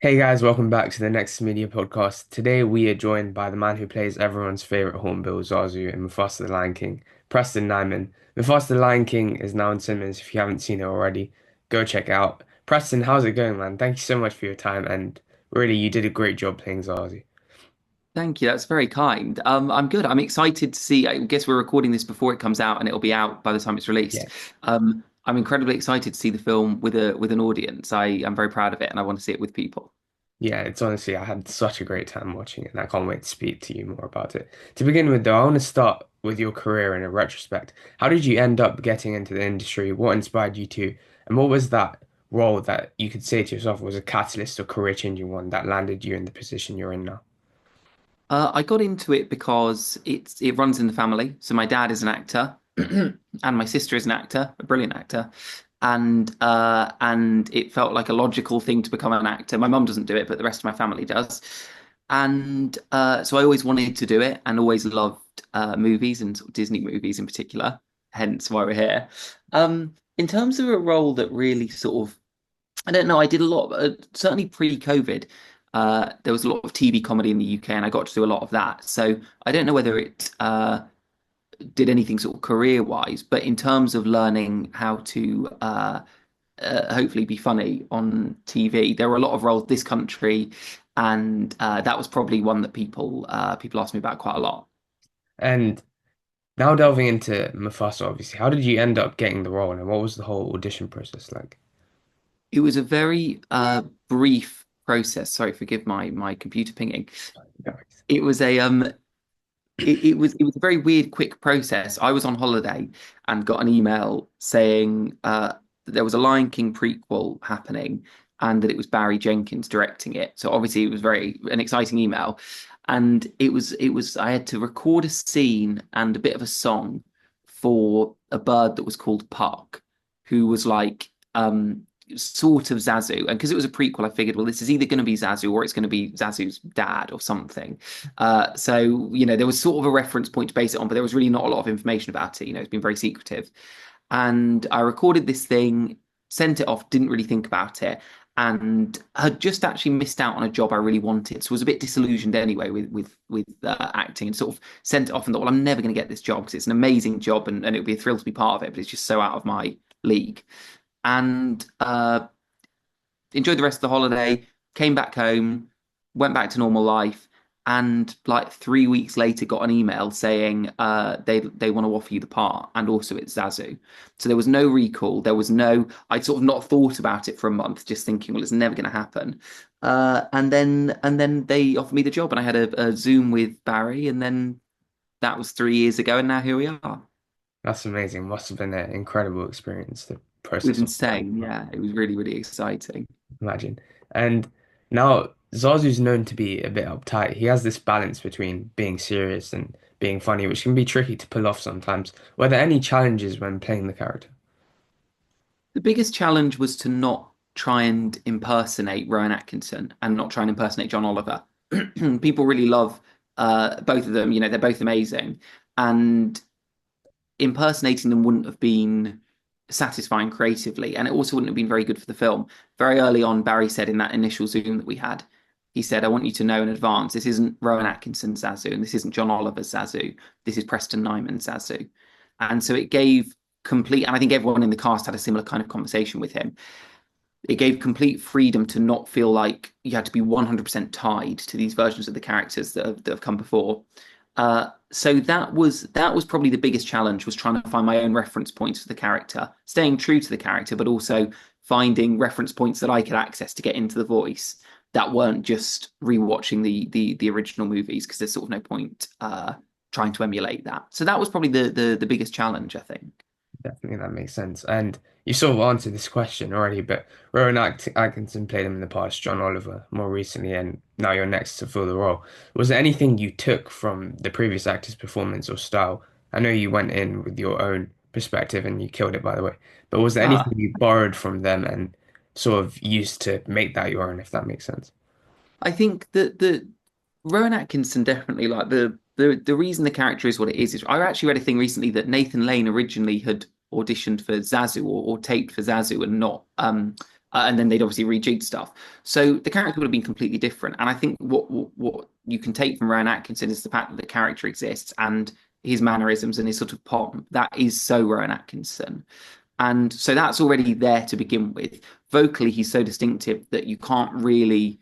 Hey guys, welcome back to the Nexus Media Podcast. Today we are joined by the man who plays everyone's favorite hornbill, Zazu, in Mufasa the Lion King, Preston Nyman. Mufasa the Lion King is now in cinemas. If you haven't seen it already, go check it out. Preston, how's it going, man? Thank you so much for your time, and really, you did a great job playing Zazu. Thank you. That's very kind. I'm good. I'm excited to see. I guess we're recording this before it comes out, and it'll be out by the time it's Yeah. released. I'm incredibly excited to see the film with an audience. I am very proud of it, and I want to see it with people. Yeah, it's honestly, I had such a great time watching it, and I can't wait to speak to you more about it. To begin with, though, I want to start with your career in a retrospect. How did you end up getting into the industry? What inspired you to, and what was that role that you could say to yourself was a catalyst or career-changing one that landed you in the position you're in now? I got into it because it runs in the family. So my dad is an actor, and my sister is an actor, a brilliant actor, and it felt like a logical thing to become an actor. My mum doesn't do it, but the rest of my family does. And so I always wanted to do it, and always loved movies and sort of Disney movies in particular. Hence why we're here. In terms of a role that really sort of I don't know. I did a lot, certainly pre-COVID. There was a lot of TV comedy in the UK, and I got to do a lot of that. So I don't know whether it did anything sort of career-wise, but in terms of learning how to hopefully be funny on TV, there were a lot of roles this country, and that was probably one that people asked me about quite a lot. And now delving into Mufasa, obviously, how did you end up getting the role, and what was the whole audition process like? It was a very brief process. Sorry, forgive my computer pinging. It was a it was a very weird, quick process. I was on holiday and got an email saying that there was a Lion King prequel happening and that it was Barry Jenkins directing it. So obviously it was very an exciting email. And it was I had to record a scene and a bit of a song for a bird that was called Puck, who was like sort of Zazu. And because it was a prequel, I figured, well, this is either going to be Zazu or it's going to be Zazu's dad or something. So there was sort of a reference point to base it on, but there was really not a lot of information about it. It's been very secretive. And I recorded this thing, sent it off, didn't really think about it, and had just actually missed out on a job I really wanted. So was a bit disillusioned anyway with acting, and sort of sent it off and thought, well, I'm never going to get this job because it's an amazing job and it would be a thrill to be part of it, but it's just so out of my league. And enjoyed the rest of the holiday, came back home, went back to normal life, and like 3 weeks later got an email saying they want to offer you the part, and also it's Zazu. So there was no recall. There was no. I'd sort of not thought about it for a month, just thinking, well, it's never going to happen. And then they offered me the job, and I had a Zoom with Barry, and then that was 3 years ago, and now here we are. That's amazing. Must have been an incredible experience, the It was process of insane. Yeah, it was really, really exciting. imagine. And now Zazu's known to be a bit uptight. He has this balance between being serious and being funny, which can be tricky to pull off sometimes. Were there any challenges when playing the character? The biggest challenge was to not try and impersonate Rowan Atkinson and not try and impersonate John Oliver. People really love both of them. They're both amazing. And impersonating them wouldn't have been satisfying creatively. And it also wouldn't have been very good for the film. Very early on, Barry said in that initial Zoom that we had, he said, I want you to know in advance, this isn't Rowan Atkinson's Zazu and this isn't John Oliver's Zazu. This is Preston Nyman's Zazu. And so it gave complete, and I think everyone in the cast had a similar kind of conversation with him. It gave complete freedom to not feel like you had to be 100% tied to these versions of the characters that have come before. So that was probably the biggest challenge, was trying to find my own reference points for the character, staying true to the character, but also finding reference points that I could access to get into the voice that weren't just rewatching the original movies, because there's sort of no point trying to emulate that. So that was probably the biggest challenge, I think. Definitely, that makes sense. And you sort of answered this question already, but Atkinson played him in the past, John Oliver more recently, and now you're next to fill the role. Was there anything you took from the previous actor's performance or style? I know you went in with your own perspective and you killed it, by the way, but was there Ah, anything you borrowed from them and sort of used to make that your own, if that makes sense? I think that the Rowan Atkinson definitely, like the reason the character is what it is I actually read a thing recently that Nathan Lane originally had auditioned for Zazu, or taped for Zazu, and not and then they'd obviously rejigged stuff. So the character would have been completely different. And I think what you can take from Rowan Atkinson is the fact that the character exists and his mannerisms and his sort of pomp. That is so Rowan Atkinson. And so that's already there to begin with. Vocally, he's so distinctive that you can't really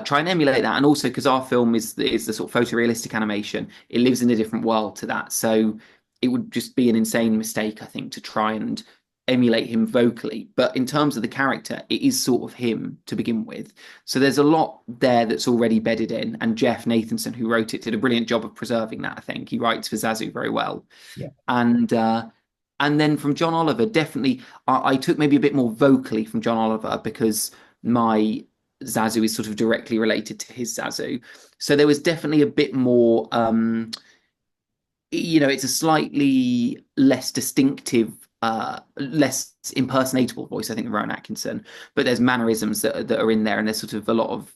try and emulate that. And also because our film is the sort of photorealistic animation, it lives in a different world to that. So it would just be an insane mistake, I think, to try and emulate him vocally. But in terms of the character, it is sort of him to begin with. So there's a lot there that's already bedded in. And Jeff Nathanson, who wrote it, did a brilliant job of preserving that, I think. He writes for Zazu very well. Yeah. And and then from John Oliver, definitely, I took maybe a bit more vocally from John Oliver because my Zazu is sort of directly related to his Zazu. So there was definitely a bit more, it's a slightly less distinctive, less impersonatable voice, I think, than Rowan Atkinson. But there's mannerisms that are in there, and there's sort of a lot of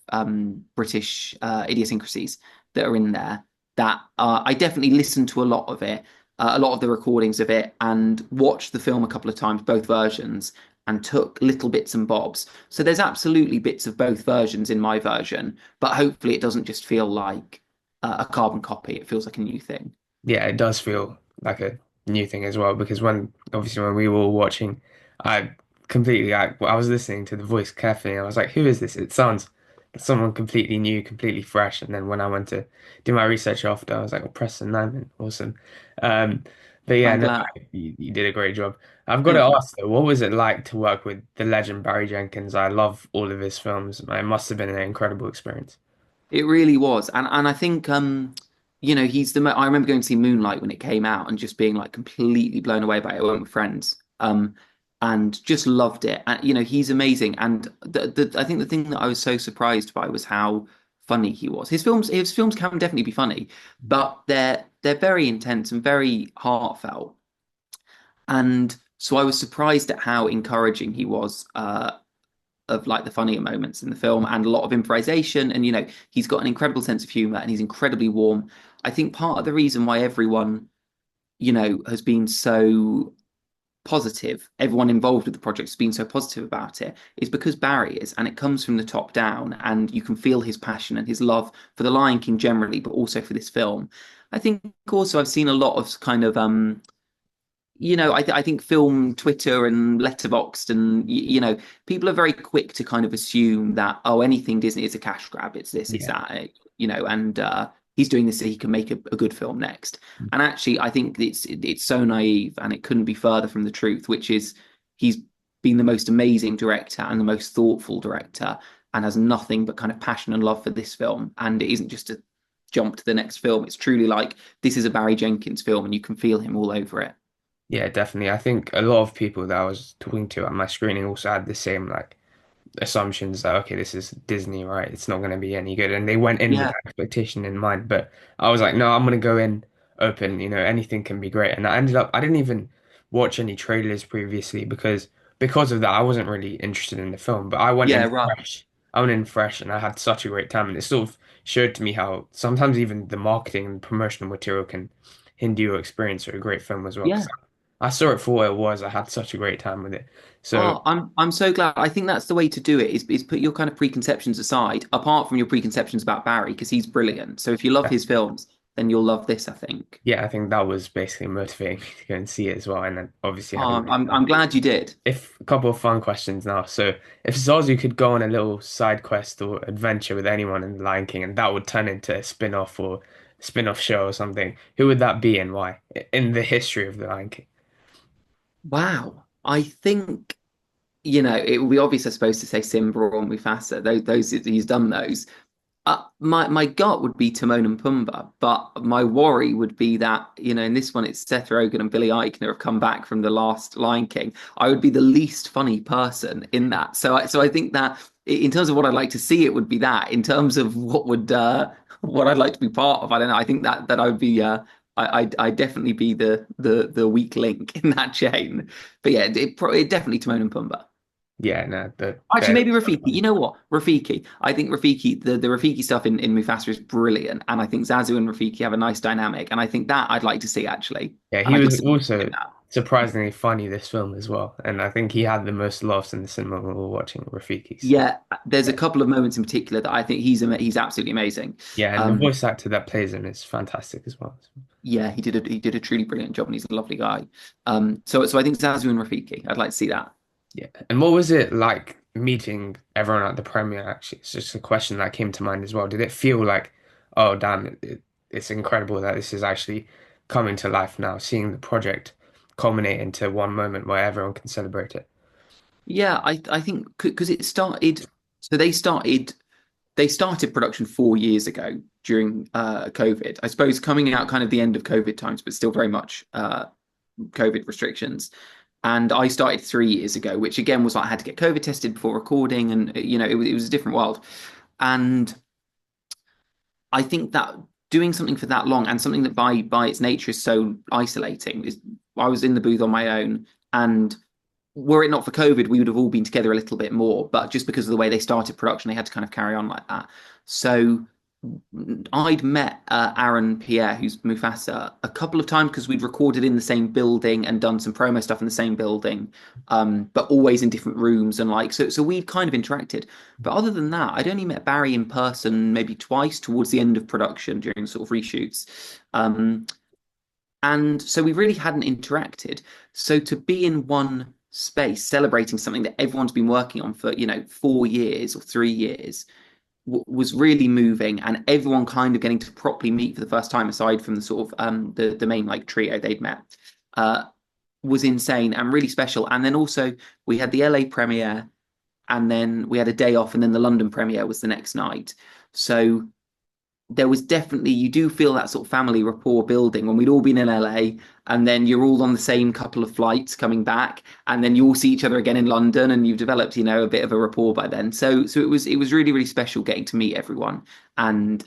British idiosyncrasies that are in there that I definitely listened to a lot of it, a lot of the recordings of it, and watched the film a couple of times, both versions, and took little bits and bobs. So there's absolutely bits of both versions in my version, but hopefully it doesn't just feel like a carbon copy. It feels like a new thing. Yeah, it does feel like a new thing as well because obviously when we were all watching, I I was listening to the voice carefully and I was like, who is this? It sounds like someone completely new, completely fresh. And then when I went to do my research after, I was like, oh, Preston Nyman, awesome. Um, but yeah, I'm no, glad. you did a great job. I've got to Thank you. ask though, what was it like to work with the legend Barry Jenkins? I love all of his films. It must have been an incredible experience. It really was, and I think he's I remember going to see Moonlight when it came out and just being like completely blown away by it. I went with friends, and just loved it. And he's amazing. And I think the thing that I was so surprised by was how funny he was. His films can definitely be funny, but they're very intense and very heartfelt. And so I was surprised at how encouraging he was. Of like the funnier moments in the film and a lot of improvisation. And, he's got an incredible sense of humor and he's incredibly warm. I think part of the reason why everyone, has been so positive, everyone involved with the project has been so positive about it, is because Barry is, and it comes from the top down, and you can feel his passion and his love for the Lion King generally, but also for this film. I think also I've seen a lot of kind of I think film Twitter and Letterboxd and people are very quick to kind of assume that anything Disney is a cash grab. It's this, it's Yeah. that, and he's doing this so he can make a good film next. And actually, I think it's so naive and it couldn't be further from the truth, which is he's been the most amazing director and the most thoughtful director and has nothing but kind of passion and love for this film. And it isn't just a jump to the next film. It's truly like this is a Barry Jenkins film and you can feel him all over it. Yeah, definitely. I think a lot of people that I was talking to at my screening also had the same like assumptions that okay, this is Disney, right? It's not going to be any good, and they went in with Yeah. that expectation in mind. But I was like, no, I'm going to go in open. Anything can be great. And I didn't even watch any trailers previously because of that, I wasn't really interested in the film. But I went Yeah, in right. fresh. I went in fresh, and I had such a great time. And it sort of showed to me how sometimes even the marketing and promotional material can hinder your experience of a great film as well. Because Yeah. I saw it for what it was. I had such a great time with it. So Oh, I'm so glad. I think that's the way to do it is put your kind of preconceptions aside, apart from your preconceptions about Barry, because he's brilliant. So if you love his films, then you'll love this, I think. yeah, I think that was basically motivating me to go and see it as well. And then obviously had a Oh, great I'm time. I'm glad you did. If a couple of fun questions now. So if Zazu could go on a little side quest or adventure with anyone in The Lion King and that would turn into a spin-off or spin-off show or something, who would that be and why? In the history of The Lion King. Wow. I think, it would be obvious, I suppose, to say Simba or Mufasa. Those he's done those. My gut would be Timon and Pumbaa, but my worry would be that, in this one it's Seth Rogen and Billy Eichner have come back from the last Lion King. I would be the least funny person in that. So I think that in terms of what I'd like to see, it would be that. In terms of what I'd like to be part of, I don't know. I think that I would be I'd definitely be the weak link in that chain. But yeah, it definitely Timon and Pumbaa. Yeah, no, Actually, maybe Rafiki. You know what? Rafiki. I think Rafiki, the Rafiki stuff in Mufasa is brilliant. And I think Zazu and Rafiki have a nice dynamic. And I think that I'd like to see actually. yeah, And he I could was see him also doing that. surprisingly funny, this film as well. And I think he had the most laughs in the cinema when we were watching Rafiki. So Yeah, there's a yeah, couple of moments in particular that I think he's absolutely amazing. yeah, and the Um, voice actor that plays him is fantastic as well. yeah, he did a truly brilliant job, and he's a lovely guy. So I think Zazu and Rafiki, I'd like to see that. Yeah. And what was it like meeting everyone at the premiere, actually? It's just a question that came to mind as well. Did it feel like, oh, damn, it's incredible that this is actually coming to life now, seeing the project culminate into one moment where everyone can celebrate it? Yeah, I think because it started. So they started production 4 years ago during COVID. I suppose coming out kind of the end of COVID times, but still very much COVID restrictions. And I started 3 years ago, which again was like I had to get COVID tested before recording, and it was a different world. And I think that doing something for that long and something that by its nature is so isolating is I was in the booth on my own, and were it not for COVID, we would have all been together a little bit more. But just because of the way they started production, they had to kind of carry on like that. So I'd met Aaron Pierre, who's Mufasa, a couple of times because we'd recorded in the same building and done some promo stuff in the same building, but always in different rooms and like so. So we'd kind of interacted. But other than that, I'd only met Barry in person maybe twice towards the end of production during sort of reshoots. And so we really hadn't interacted. So to be in one space celebrating something that everyone's been working on for 4 years or 3 years was really moving, and everyone kind of getting to properly meet for the first time, aside from the sort of the main like trio they'd met, uh, was insane and really special. And then also we had the LA premiere, and then we had a day off, and then the London premiere was the next night. So there was definitely you do feel that sort of family rapport building when we'd all been in LA, and then you're all on the same couple of flights coming back, and then you all see each other again in London, and you've developed a bit of a rapport by then. So it was really really special getting to meet everyone and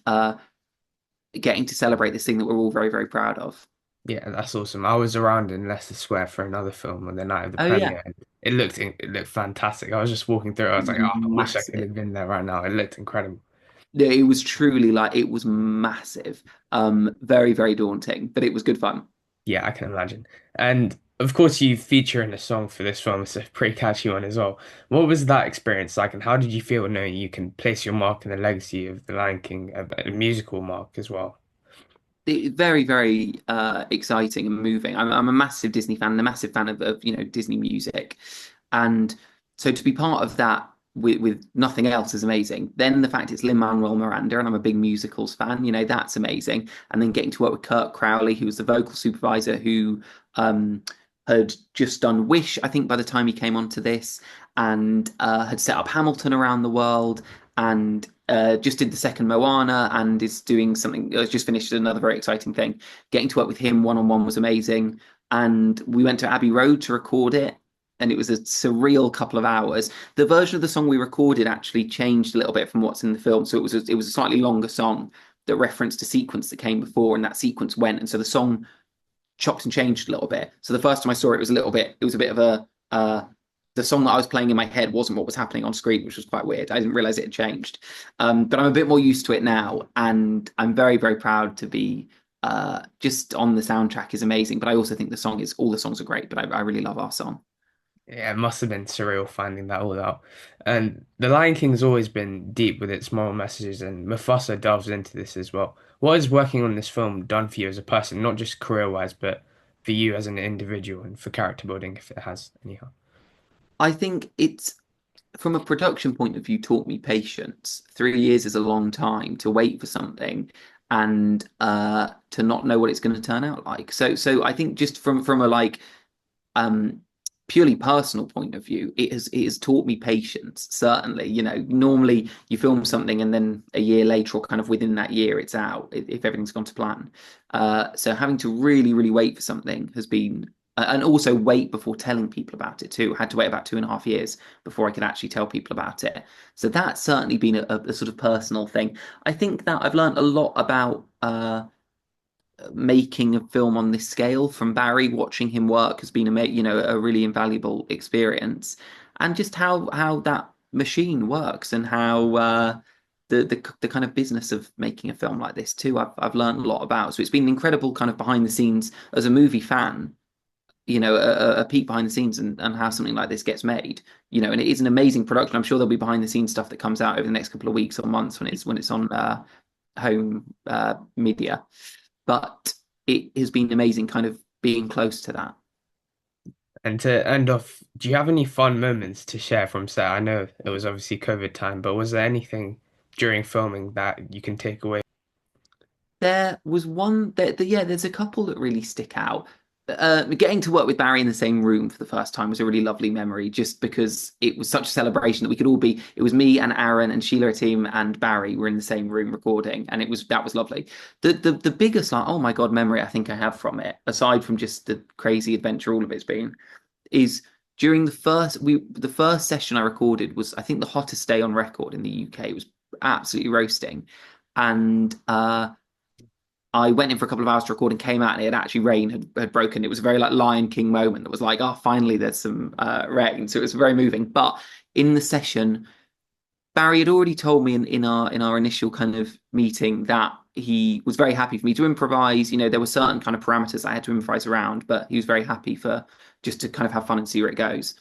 getting to celebrate this thing that we're all very very proud of. Yeah, that's awesome. I was around in Leicester Square for another film on the night of the Oh yeah, premiere. And it looked fantastic. I was just walking through. I it was like, was oh, I wish I could massive. have been there right now. It looked incredible. Yeah, it was truly like it was massive, very very daunting, but it was good fun. Yeah, I can imagine. And of course, you feature in a song for this film. It's a pretty catchy one as well. What was that experience like, and how did you feel knowing you can place your mark in the legacy of The Lion King, a musical mark as well? Very very exciting and moving. I'm a massive Disney fan and a massive fan of Disney music, and so to be part of that with nothing else is amazing. Then the fact it's Lin-Manuel Miranda, and I'm a big musicals fan, that's amazing. And then getting to work with Kurt Crowley, who was the vocal supervisor, who um, had just done Wish, I think, by the time he came onto this, and had set up Hamilton around the world, and just did the second Moana, and is doing something. Just finished another very exciting thing. Getting to work with him one on one was amazing, and we went to Abbey Road to record it, and it was a surreal couple of hours. The version of the song we recorded actually changed a little bit from what's in the film, so it was a slightly longer song that referenced a sequence that came before, and that sequence went, and so the song chopped and changed a little bit. So the first time I saw it, it was a bit of a the song that I was playing in my head wasn't what was happening on screen, which was quite weird. I didn't realize it had changed, but I'm a bit more used to it now, and I'm very very proud to be just on the soundtrack is amazing. But I also think all the songs are great, but I really love our song. Yeah, it must have been surreal finding that all out. And The Lion King's always been deep with its moral messages, and Mufasa delves into this as well. What has working on this film done for you as a person, not just career-wise, but for you as an individual and for character building, if it has, anyhow? I think it's from a production point of view taught me patience. 3 years is a long time to wait for something and to not know what it's going to turn out like. So I think just from a like um purely personal point of view, it has taught me patience, certainly. Normally you film something and then a year later or kind of within that year it's out if everything's gone to plan. So having to really, really wait for something has been and also wait before telling people about it too. I had to wait about 2.5 years before I could actually tell people about it. So that's certainly been a sort of personal thing. I think that I've learned a lot about making a film on this scale from Barry. Watching him work has been a really invaluable experience, and just how that machine works and how the kind of business of making a film like this too. I've learned a lot about. So it's been incredible, kind of behind the scenes as a movie fan. a peek behind the scenes and how something like this gets made. And it is an amazing production. I'm sure there'll be behind the scenes stuff that comes out over the next couple of weeks or months when it's on home media. But it has been amazing kind of being close to that. And to end off, do you have any fun moments to share from set? I know it was obviously COVID time, but was there anything during filming that you can take away? There was one that, yeah, there's a couple that really stick out. Getting to work with Barry in the same room for the first time was a really lovely memory, just because it was such a celebration that we could all be. It was me and Aaron and Sheila team and Barry were in the same room recording, and that was lovely. The biggest like oh my God memory I think I have from it, aside from just the crazy adventure all of it's been, is during the first session I recorded was I think the hottest day on record in the UK. It was absolutely roasting, and I went in for a couple of hours to record and came out, and it had actually rain had broken. It was a very like Lion King moment that was like, oh, finally there's some rain. So it was very moving. But in the session, Barry had already told me in our initial kind of meeting that he was very happy for me to improvise. There were certain kind of parameters I had to improvise around, but he was very happy for just to kind of have fun and see where it goes.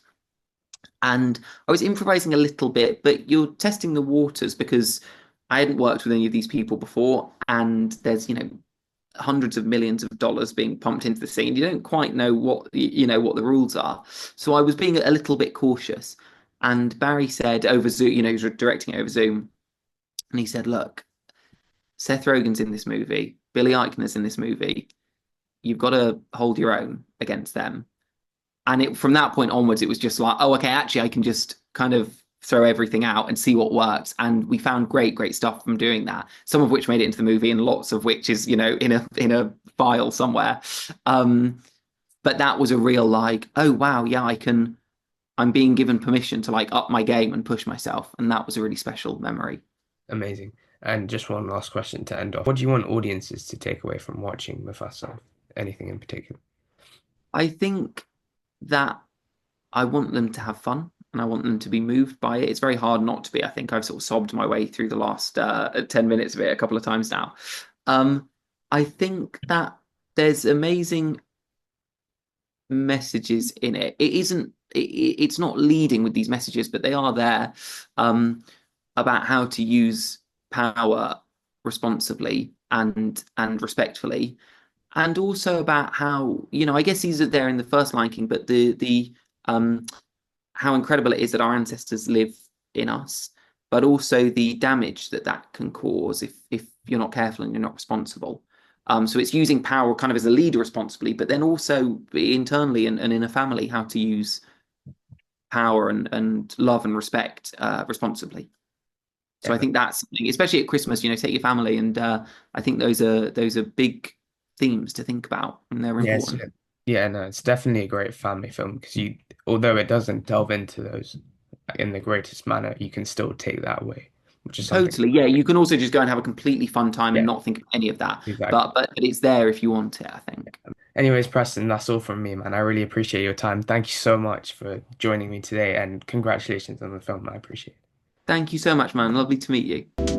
And I was improvising a little bit, but you're testing the waters because I hadn't worked with any of these people before, and there's hundreds of millions of dollars being pumped into the scene. You don't quite know what the rules are. So I was being a little bit cautious. And Barry said over Zoom, he was directing it over Zoom, and he said, "Look, Seth Rogen's in this movie, Billy Eichner's in this movie. You've got to hold your own against them." And from that point onwards, it was just like, oh, okay, actually, I can just kind of throw everything out and see what works. And we found great stuff from doing that. Some of which made it into the movie, and lots of which is, in a file somewhere. But that was a real like, oh wow, yeah, I'm being given permission to like up my game and push myself, and that was a really special memory. Amazing. And just one last question to end off. What do you want audiences to take away from watching Mufasa? Anything in particular? I think that I want them to have fun and I want them to be moved by it. It's very hard not to be. I think I've sort of sobbed my way through the last 10 minutes of it a couple of times now. Um, I think that there's amazing messages in it. It's not leading with these messages, but they are there about how to use power responsibly and respectfully, and also about how I guess these are there in the first Lion King, but the how incredible it is that our ancestors live in us, but also the damage that can cause if you're not careful and you're not responsible. So it's using power kind of as a leader responsibly, but then also internally and in a family, how to use power and love and respect responsibly. So I Yeah, think that's something, especially at Christmas, take your family, and I think those are big themes to think about, and they're yes, important. yeah. Yeah, no, it's definitely a great family film because although it doesn't delve into those in the greatest manner, you can still take that away, which is something. Totally, yeah. You can also just go and have a completely fun time and Yeah, not think of any of that. exactly. But it's there if you want it, I think. Anyways, Preston, that's all from me, man. I really appreciate your time. Thank you so much for joining me today, and congratulations on the film. I appreciate it. Thank you so much, man. Lovely to meet you.